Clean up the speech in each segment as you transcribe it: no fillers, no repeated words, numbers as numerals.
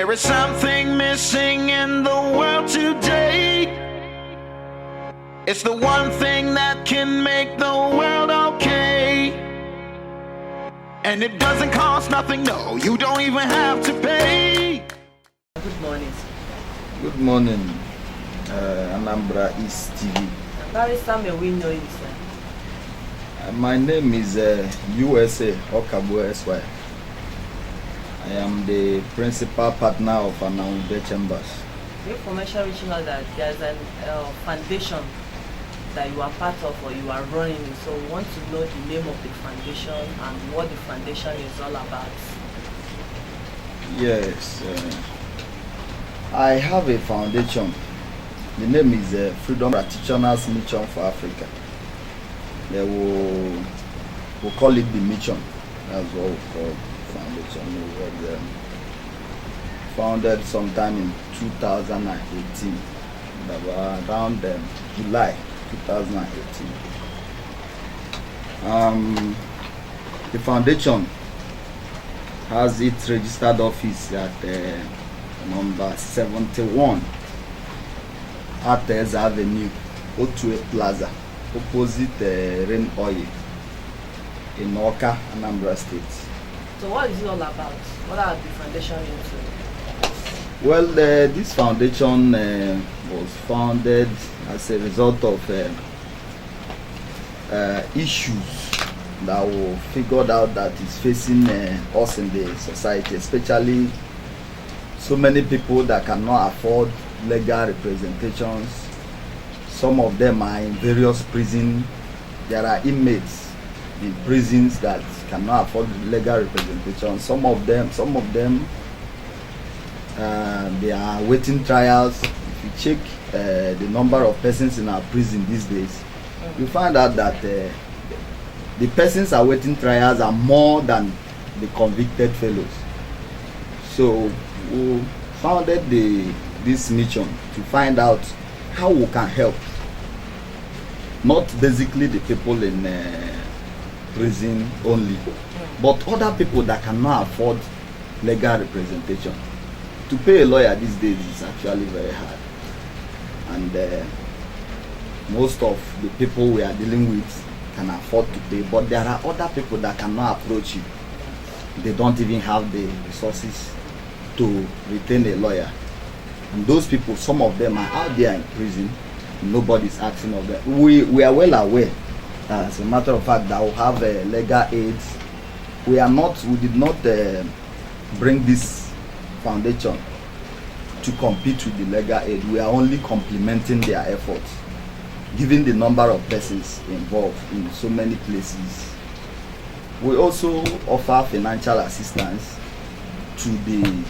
There is something missing in the world today. It's the one thing that can make the world okay. And it doesn't cost nothing, no, you don't even have to pay. Good morning. Good morning, Anambra East TV. Barrister, may we know you, sir? My name is U.S.A. Okagbue S.Y. I am the principal partner of Okagbue Chambers. The information reaching out that there is a foundation that you are part of or you are running, so we want to know the name of the foundation and what the foundation is all about. Yes, I have a foundation. The name is Freedom Practitioners Mission for Africa. We'll call it the mission. That's what we call foundation. It was founded sometime in 2018, around July 2018. The foundation has its registered office at number 71 Artes Avenue, Okagbue Plaza, opposite Rain Oil in Oka, Anambra State. So what is it all about? What are the foundation into? Well, this foundation was founded as a result of issues that were figured out that is facing us in the society, especially so many people that cannot afford legal representations. Some of them are in various prisons. There are inmates in prisons that cannot afford legal representation. Some of them they are waiting trials. If you check the number of persons in our prison these days, you find out that the persons awaiting trials are more than the convicted fellows. So we founded this mission to find out how we can help, not basically the people in prison only, but other people that cannot afford legal representation. To pay a lawyer these days is actually very hard, and most of the people we are dealing with can afford to pay, but there are other people that cannot approach you. They don't even have the resources to retain a lawyer, and those people, some of them are out there in prison. Nobody's asking of them. We are well aware, as a matter of fact, that we have legal aids. We did not bring this foundation to compete with the legal aid. We are only complementing their efforts, given the number of persons involved in so many places. We also offer financial assistance to the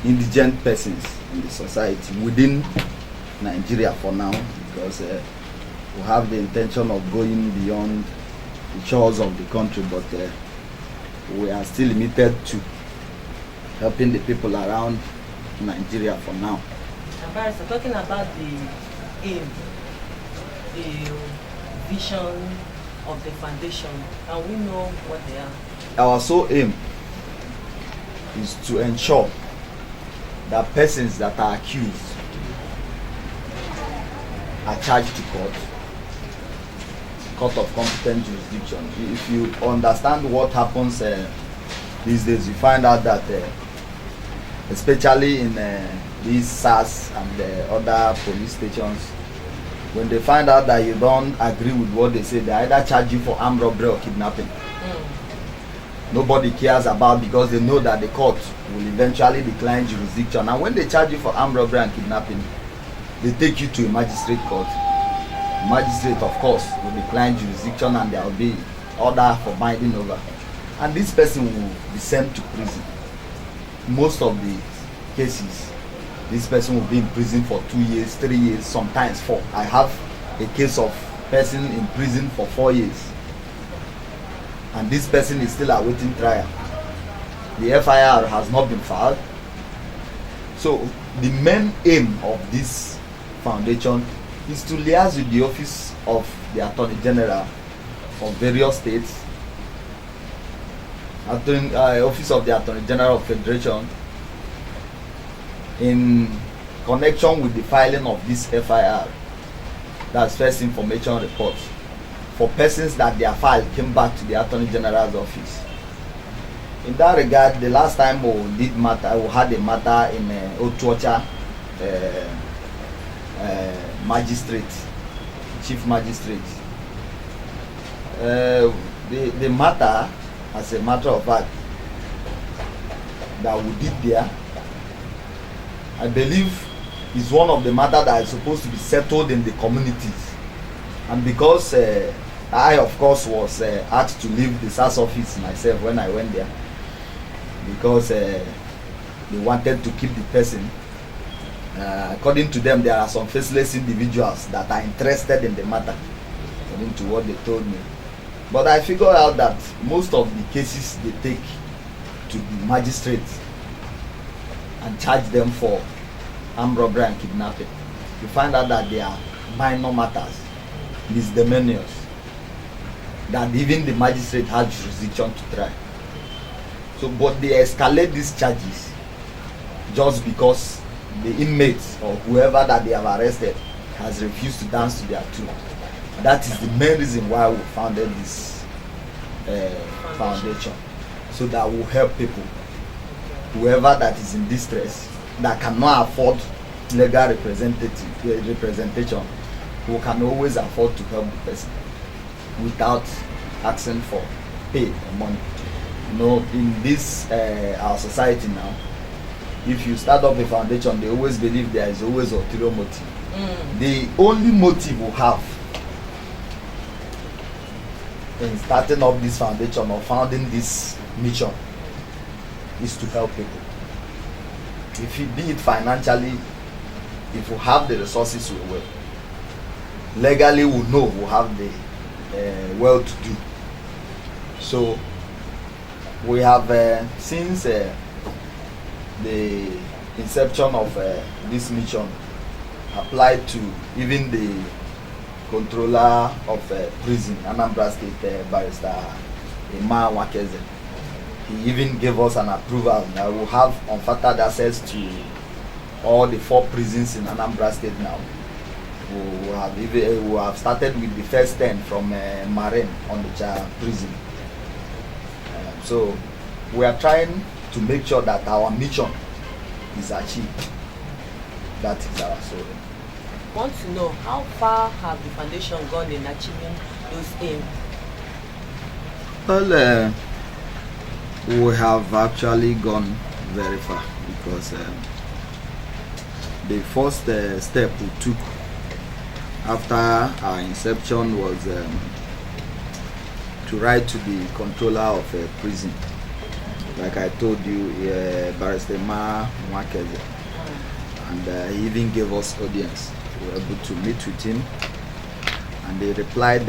indigent persons in the society within Nigeria for now, because we have the intention of going beyond the shores of the country, but we are still limited to helping the people around Nigeria for now. Barrister, talking about the aim, the vision of the foundation, and we know what they are. Our sole aim is to ensure that persons that are accused are charged to court of competent jurisdiction. If you understand what happens these days, you find out that especially in these SARS and other police stations, when they find out that you don't agree with what they say, they either charge you for armed robbery or kidnapping. Nobody cares about, because they know that the court will eventually decline jurisdiction. And when they charge you for armed robbery and kidnapping, they take you to a magistrate court. The magistrate, of course, will decline jurisdiction, and there will be order for binding over. And this person will be sent to prison. Most of the cases, this person will be in prison for 2 years, 3 years, sometimes 4. I have a case of person in prison for 4 years, and this person is still awaiting trial. The FIR has not been filed. So the main aim of this foundation is to liaise with the office of the Attorney General of various states, office of the Attorney General of Federation, in connection with the filing of this FIR, that's First Information Report, for persons that their file came back to the Attorney General's office. In that regard, the last time we had a matter in Otuocha magistrate, chief magistrate. The matter, as a matter of fact, that we did there, I believe is one of the matters that is supposed to be settled in the communities. And because I, of course, was asked to leave the SAS office myself when I went there, because they wanted to keep the person. According to them, there are some faceless individuals that are interested in the matter, according to what they told me. But I figured out that most of the cases they take to the magistrates and charge them for armed robbery and kidnapping, you find out that they are minor matters, misdemeanors, that even the magistrate has jurisdiction to try. So, but they escalate these charges just because the inmates or whoever that they have arrested has refused to dance to their tune. That is the main reason why we founded this foundation, so that will help people, whoever that is in distress, that cannot afford legal representation, who can always afford to help the person without asking for pay or money. You know, in this our society now, if you start up a foundation, they always believe there is always ulterior motive. The only motive we have in starting up this foundation or founding this mission is to help people. If you be it financially, if we have the resources, we will. Legally, we know we have the well to do. So we have since the inception of this mission applied to even the controller of prison, Anambra State Barrister Emma Wakeze. He even gave us an approval that we have unfettered access to all the 4 prisons in Anambra State now. We have started with the first 10 from Marine on the prison. So we are trying to make sure that our mission is achieved. That is our story. I want to know, how far have the foundation gone in achieving those aims? Well, we have actually gone very far, because the first step we took after our inception was to write to the controller of a prison. Like I told you, Barrister Ma Mwakeze, and he even gave us audience. We were able to meet with him, and they replied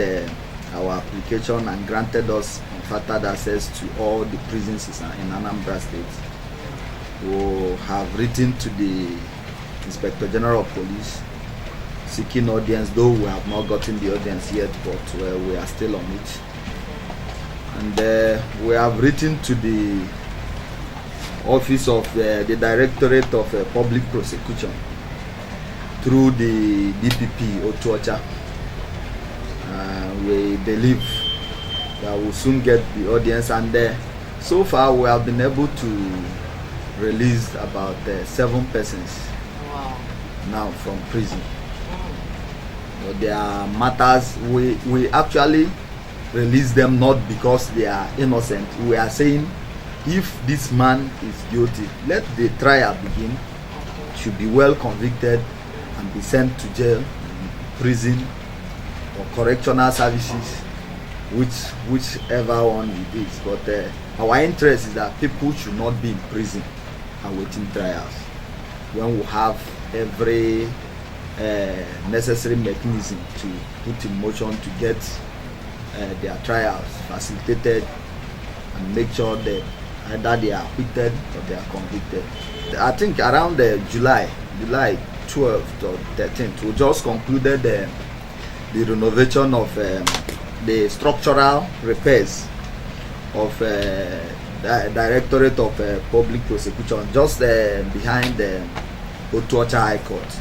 our application and granted us unfettered access to all the prisons in Anambra State. We have written to the Inspector General of Police seeking audience, though we have not gotten the audience yet, but we are still on it. And we have written to the office of the Directorate of Public Prosecution through the DPP Otuocha. We believe that we'll soon get the audience, and so far we have been able to release about 7 persons. Wow. Now from prison. But there are matters we actually release them not because they are innocent. We are saying, if this man is guilty, let the trial begin. Should be well convicted and be sent to jail, prison, or correctional services, whichever one it is. But our interest is that people should not be in prison awaiting trials, when we have every necessary mechanism to put in motion to get their trials facilitated and make sure that either they are acquitted or they are convicted. I think around July 12th or 13th, we just concluded the renovation of the structural repairs of the Directorate of Public Prosecution, just behind Otuocha High Court.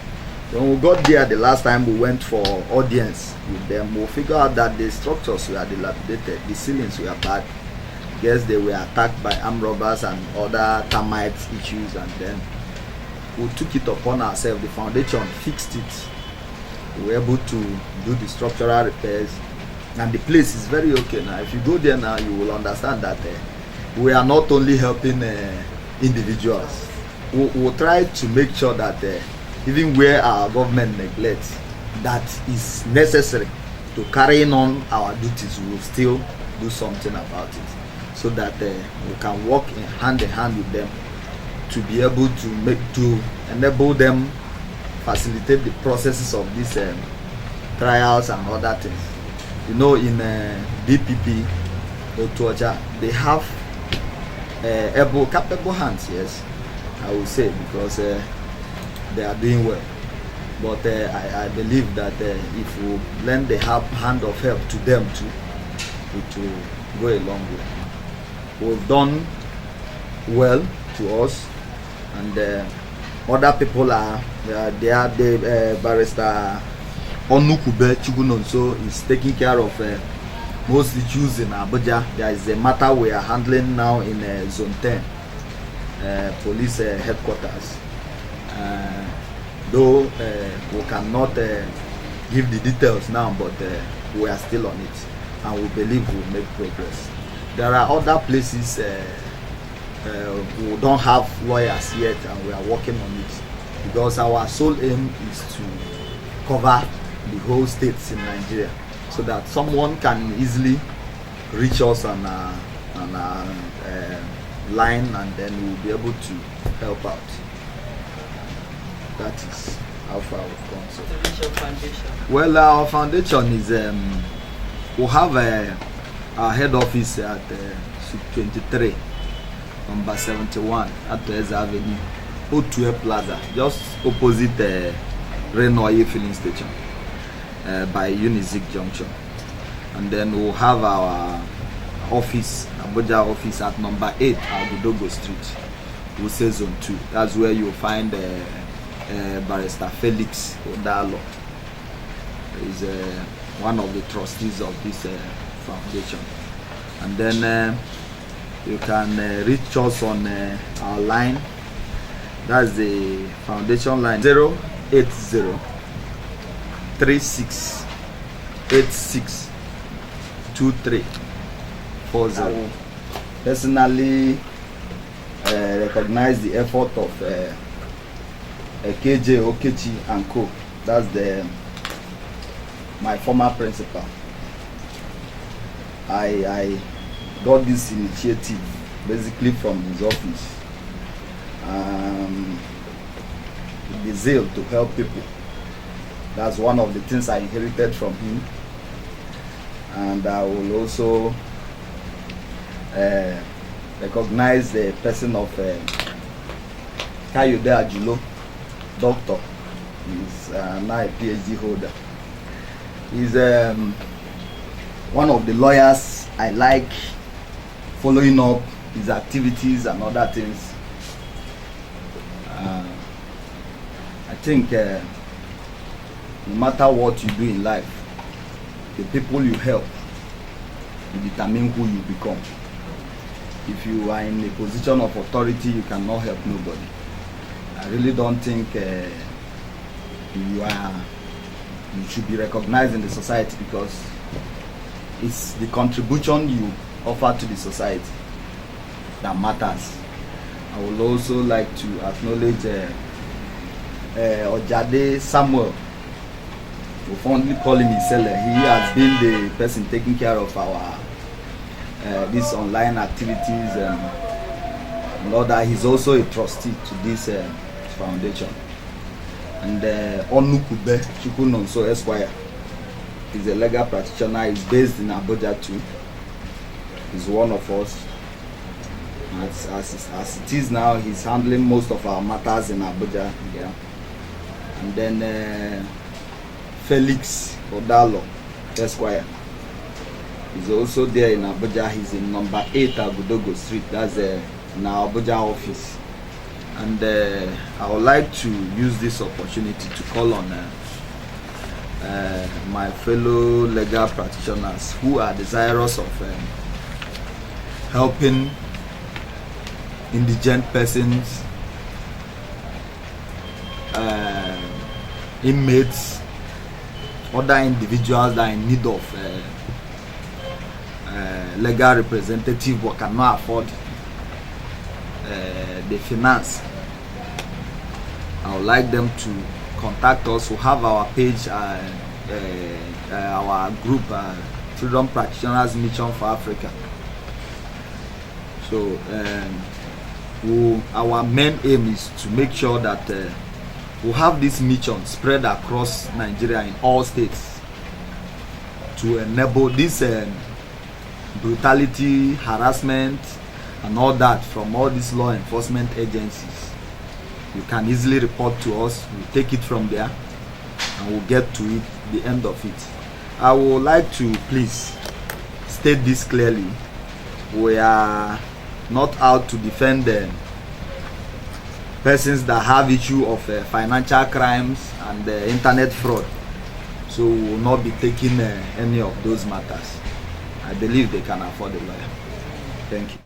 When we got there the last time we went for audience with them, we figured out that the structures were dilapidated, the ceilings were bad. Yes, they were attacked by armed robbers and other termite issues, and then we took it upon ourselves. The foundation fixed it. We were able to do the structural repairs, and the place is very okay now. If you go there now, you will understand that we are not only helping individuals. We'll try to make sure that even where our government neglects that is necessary to carrying on our duties, we will still do something about it, so that we can work in hand with them to be able to enable them facilitate the processes of these trials and other things. You know, in DPP Otuocha, they have capable hands, yes, I would say, because they are doing well. But I believe that if we lend the hand of help to them too, it will go a long way. We've done well to us, and other people the barrister Okagbue Chugunonso is taking care of most issues in Abuja. There is a matter we are handling now in Zone 10 police headquarters. Though we cannot give the details now, but we are still on it, and we believe we will make progress. There are other places we don't have lawyers yet, and we are working on it, because our sole aim is to cover the whole states in Nigeria, so that someone can easily reach us on a line, and then we'll be able to help out. That is how far we've gone. So, To reach your foundation. well, our foundation is we have our head office at Suite 23, number 71 at Eza Avenue, O2 Plaza, just opposite Renoye filling station by Unizik Junction. And then we'll have our office, Abuja office, at number 8 Agudogo Street, U.S.A. Zone 2. That's where you'll find Barrister Felix Odalo. Is one of the trustees of this foundation. And then you can reach us on our line. That's the foundation line, 080 36 86 23 40. Personally recognize the effort of KJ Okechi and Co. That's my former principal. I got this initiative basically from his office. The zeal to help people. That's one of the things I inherited from him. And I will also recognize the person of Kayode Ajulo, doctor. He's now a PhD holder. He's one of the lawyers I like following up his activities and other things. I think no matter what you do in life, the people you help will determine who you become. If you are in a position of authority, you cannot help nobody. I really don't think you should be recognized in the society, because it's the contribution you offer to the society that matters. I would also like to acknowledge Ojade Samuel. We fondly call him Isele. He has been the person taking care of our these online activities and all that. He's also a trustee to this foundation. And Okagbue Chugunonso Esquire is a legal practitioner. He's based in Abuja too. He's one of us. As it is now, he's handling most of our matters in Abuja. Yeah. And then Felix Odalo Esquire is also there in Abuja. He's in number 8 Agudogo Street. That's in our Abuja office. And I would like to use this opportunity to call on my fellow legal practitioners who are desirous of helping indigent persons, inmates, other individuals that are in need of legal representative but cannot afford the finance. I would like them to contact us. We have our page, our group, Freedom Practitioners Mission for Africa. So our main aim is to make sure that we have this mission spread across Nigeria in all states to enable this brutality, harassment, and all that from all these law enforcement agencies. You can easily report to us. We'll take it from there and we'll get to it, the end of it. I would like to please state this clearly. We are not out to defend persons that have issue of financial crimes and internet fraud. So we will not be taking any of those matters. I believe they can afford a lawyer. Thank you.